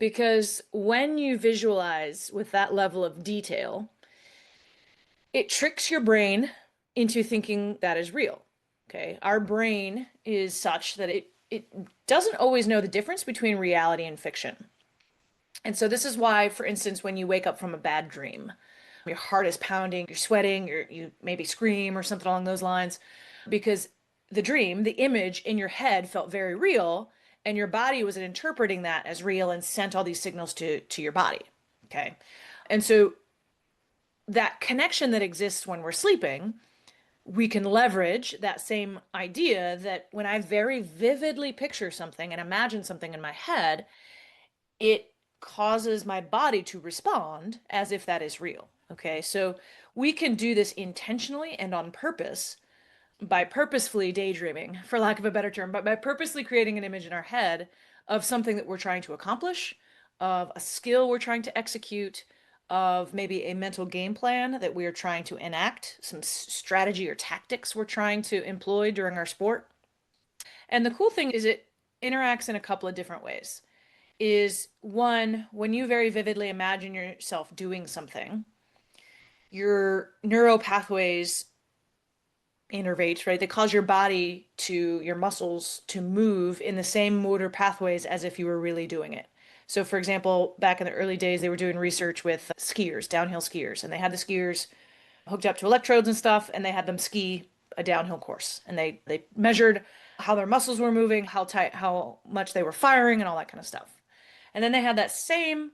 because when you visualize with that level of detail, it tricks your brain into thinking that is real. Okay. Our brain is such that it doesn't always know the difference between reality and fiction. And so this is why, for instance, when you wake up from a bad dream, your heart is pounding, you're sweating, you maybe scream or something along those lines, because the dream, the image in your head felt very real, and your body was interpreting that as real and sent all these signals to your body. Okay. And so that connection that exists when we're sleeping, we can leverage that same idea that when I very vividly picture something and imagine something in my head, it causes my body to respond as if that is real. Okay, so we can do this intentionally and on purpose by purposefully daydreaming, for lack of a better term, but by purposely creating an image in our head of something that we're trying to accomplish, of a skill we're trying to execute, of maybe a mental game plan that we are trying to enact, some strategy or tactics we're trying to employ during our sport. And the cool thing is it interacts in a couple of different ways. Is one, when you very vividly imagine yourself doing something, your neural pathways innervate, right? They cause your body to, your muscles to move in the same motor pathways as if you were really doing it. So, for example, back in the early days, they were doing research with skiers, downhill skiers, and they had the skiers hooked up to electrodes and stuff, and they had them ski a downhill course. And they measured how their muscles were moving, how tight, how much they were firing, and all that kind of stuff. And then they had that same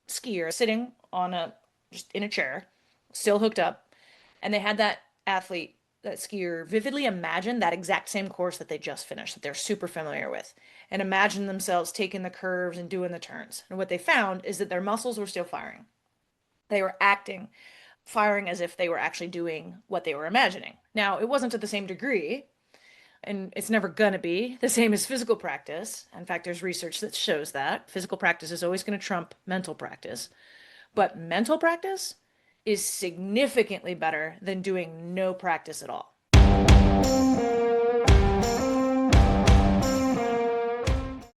skier sitting on a just in a chair, still hooked up, and they had that athlete, that skier, vividly imagine that exact same course that they just finished, that they're super familiar with, and imagine themselves taking the curves and doing the turns. And what they found is that their muscles were still firing. They were acting, firing as if they were actually doing what they were imagining. Now, it wasn't to the same degree, and it's never going to be the same as physical practice. In fact, there's research that shows that physical practice is always going to trump mental practice. But mental practice is significantly better than doing no practice at all.